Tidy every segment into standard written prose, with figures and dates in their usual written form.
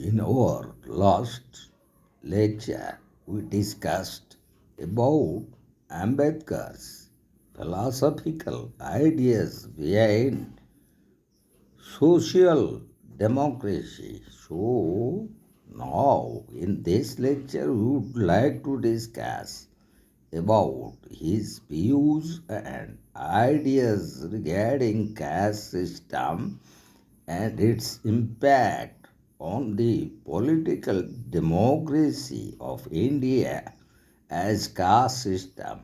In our last lecture, we discussed about Ambedkar's philosophical ideas behind social democracy. So, now in this lecture, we would like to discuss about his views and ideas regarding caste system and its impact on the political democracy of India as caste system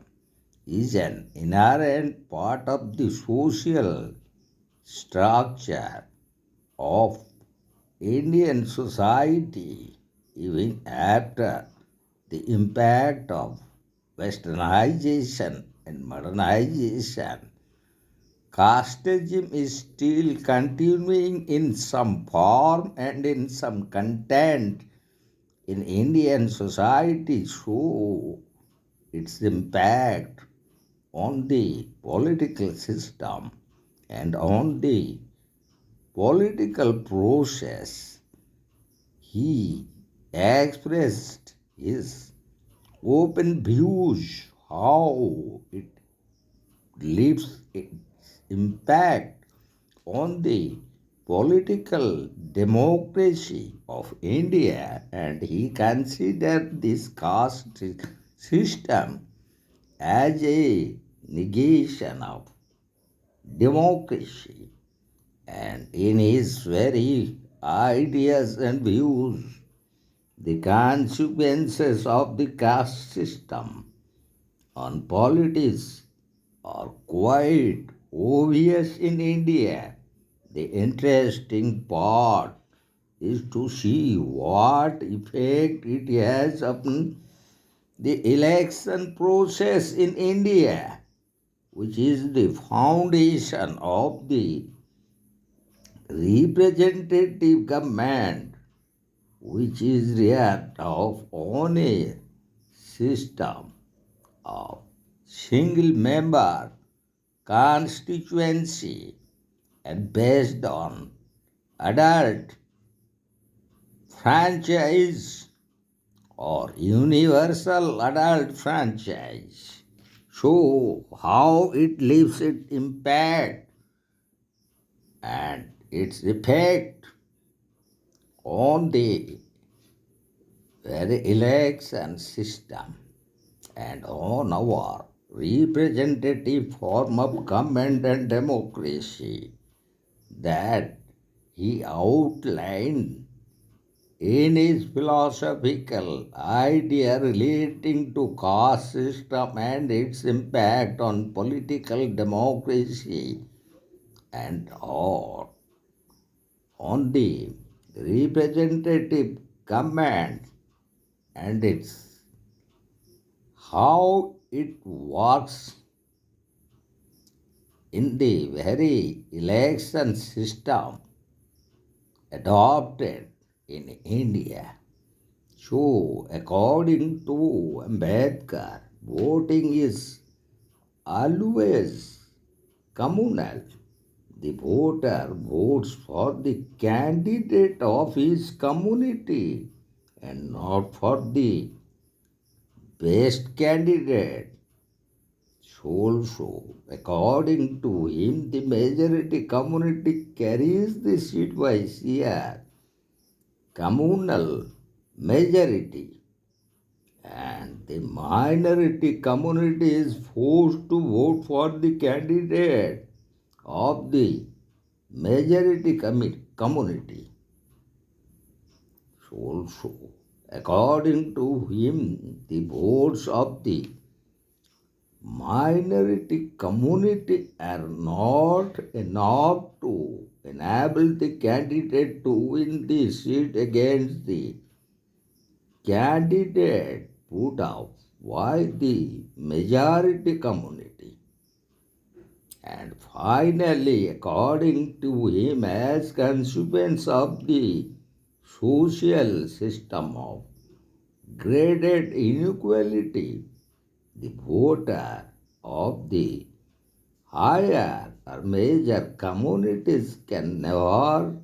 is an inherent part of the social structure of Indian society even after the impact of westernization and modernization. Casteism is still continuing in some form and in some content in Indian society, so its impact on the political system and on the political process. He expressed his open views how it leaves its impact on the political democracy of India, and he considered this caste system as a negation of democracy. And in his very ideas and views, the consequences of the caste system on politics are quite obvious in India. The interesting part is to see what effect it has upon the election process in India, which is the foundation of the representative government, which is react of on a system of single member constituency and based on adult franchise or universal adult franchise. So how it leaves its impact and its effect on the very election system and on our representative form of government and democracy that he outlined in his philosophical idea relating to caste system and its impact on political democracy and on the representative government and its how it works in the very election system adopted in India. So, according to Ambedkar, voting is always communal. The voter votes for the candidate of his community and not for the best candidate. Also, according to him, the majority community carries the seat by sheer communal majority, and the minority community is forced to vote for the candidate of the majority community. So also, according to him, the votes of the minority community are not enough to enable the candidate to win the seat against the candidate put out by the majority community. And finally, according to him, as consequence of the social system of graded inequality, the voter of the higher or major communities can never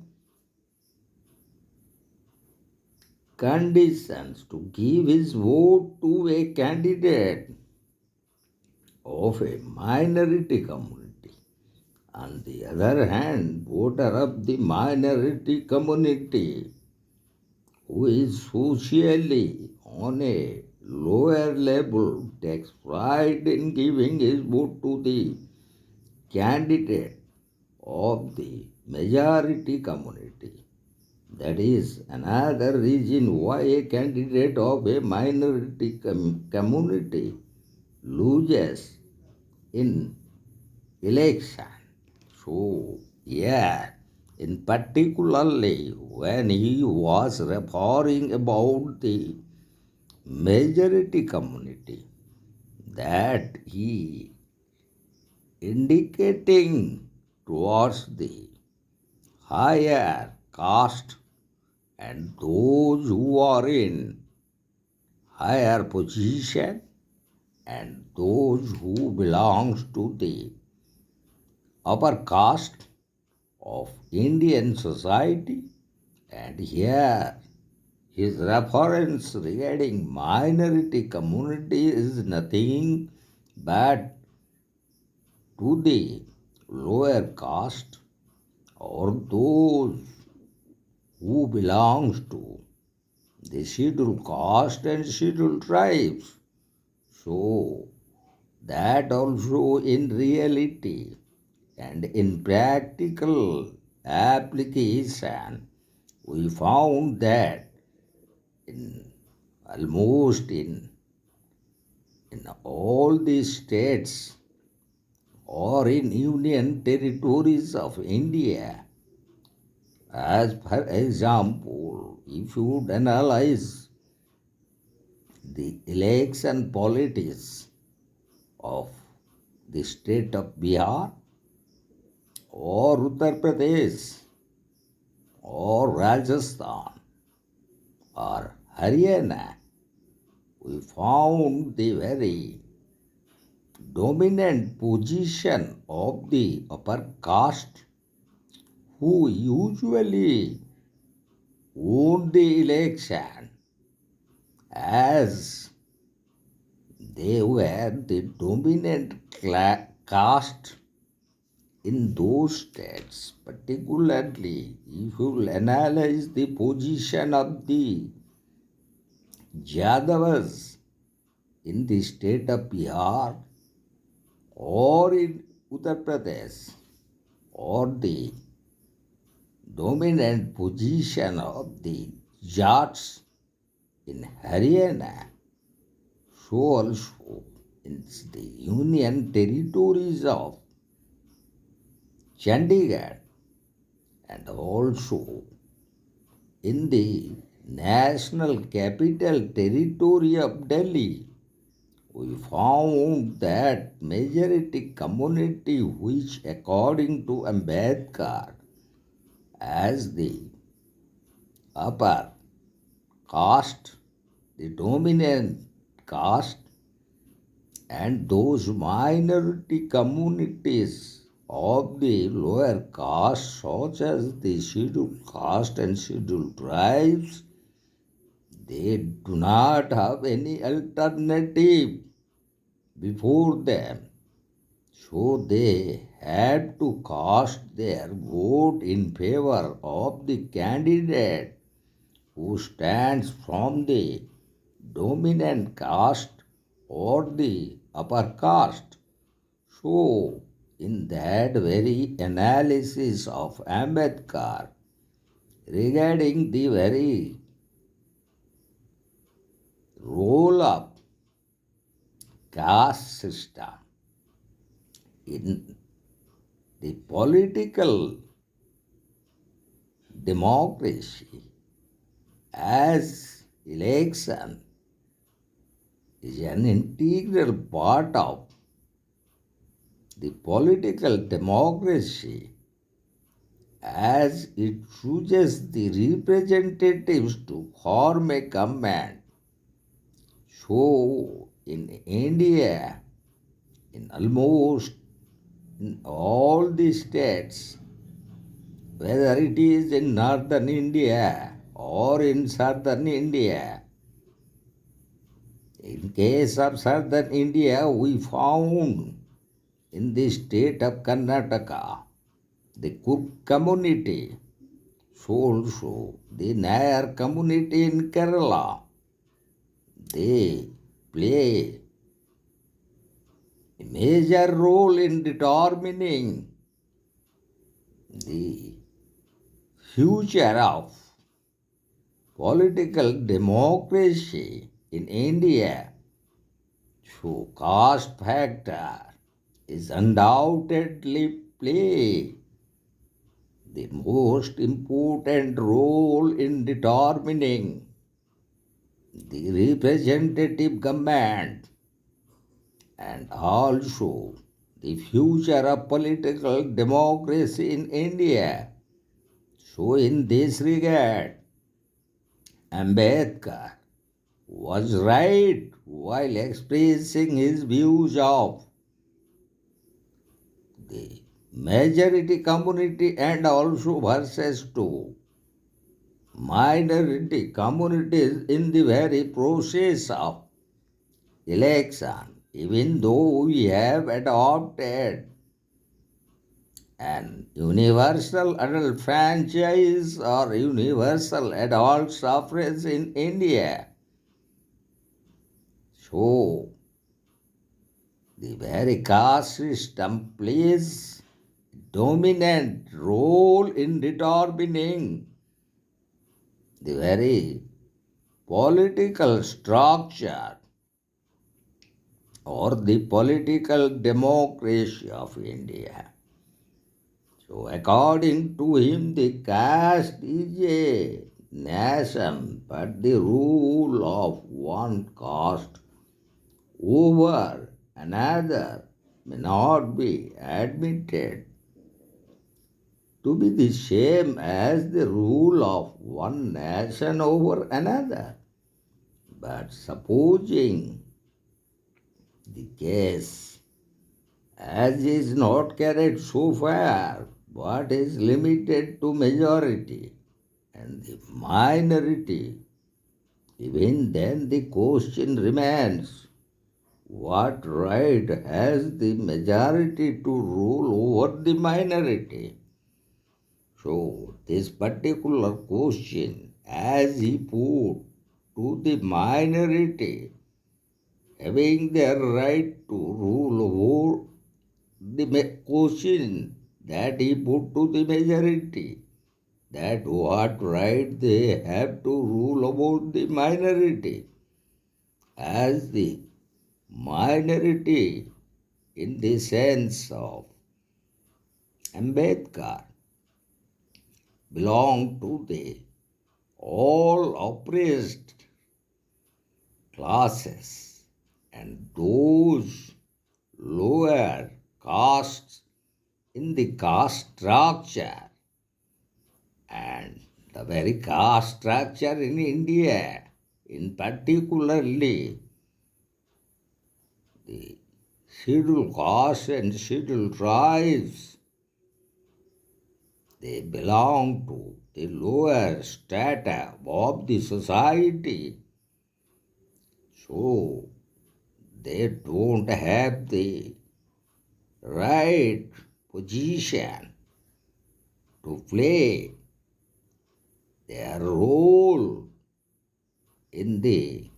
conditions to give his vote to a candidate of a minority community. On the other hand, voter of the minority community who is socially on a lower level takes pride in giving his vote to the candidate of the majority community. That is another reason why a candidate of a minority community loses in election. So, yeah, in particularly when he was referring about the majority community, that he indicating towards the higher caste and those who are in higher position and those who belongs to the upper caste of Indian society. And here his reference regarding minority community is nothing but to the lower caste or those who belongs to the scheduled caste and scheduled tribes. So that also in reality and in practical application we found that in almost in all the states or in union territories of India, as per example, if you would analyze the election politics of the state of Bihar or Uttar Pradesh or Rajasthan or Haryana, we found the very dominant position of the upper caste who usually won the election as they were the dominant caste in those states. Particularly, if you analyze the position of the Yadavas in the state of Bihar or in Uttar Pradesh or the dominant position of the Jats in Haryana, so also in the union territories of Chandigarh and also in the national capital territory of Delhi, we found that majority community which according to Ambedkar as the upper caste, the dominant caste, and those minority communities of the lower caste such as the scheduled caste and scheduled tribes, they do not have any alternative before them. So they had to cast their vote in favor of the candidate who stands from the dominant caste or the upper caste. So, in that very analysis of Ambedkar regarding the very role of caste system in the political democracy as election is an integral part of the political democracy as it chooses the representatives to form a government. So, in India, in almost in all the states, whether it is in northern India or in southern India. In case of southern India, we found in the state of Karnataka, the Cook community, so also the Nair community in Kerala, they play a major role in determining the future of political democracy in India. So caste factor is undoubtedly play the most important role in determining the representative government and also the future of political democracy in India. So in this regard, Ambedkar was right while expressing his views of the majority community and also versus to minority communities in the very process of election, even though we have adopted an universal adult franchise or universal adult suffrage in India. So, the very caste system plays dominant role in determining the very political structure or the political democracy of India. So, according to him, the caste is a nation, but the rule of one caste over another may not be admitted to be the same as the rule of one nation over another. But supposing the case as is not carried so far, but is limited to majority and the minority, even then the question remains, what right has the majority to rule over the minority? So this particular question, as he put to the minority, having their right to rule over the question that he put to the majority, that what right they have to rule about the minority, as the minority in the sense of Ambedkar belong to the all oppressed classes and those lower castes in the caste structure, and the very caste structure in India, in particularly the scheduled castes and scheduled tribes, they belong to the lower strata of the society. So they don't have the right position to play their role in the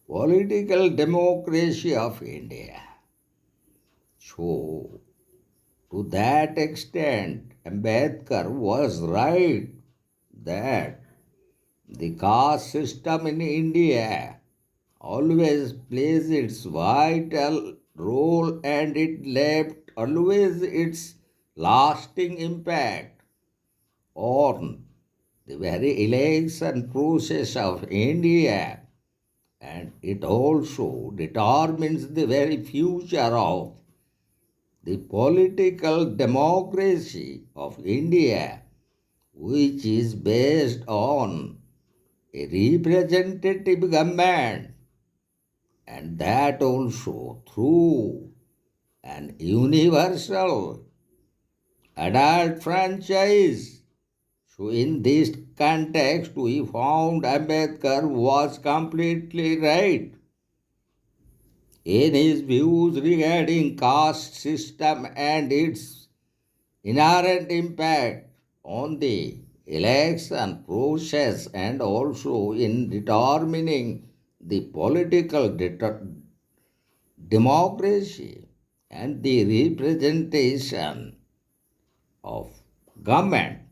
political democracy of India. So, to that extent, Ambedkar was right that the caste system in India always plays its vital role and it left always its lasting impact on the very election process of India, and it also determines the very future of the political democracy of India, which is based on a representative government, and that also through an universal adult franchise. So, in this context, we found Ambedkar was completely right in his views regarding caste system and its inherent impact on the election process and also in determining the political democracy and the representation of government.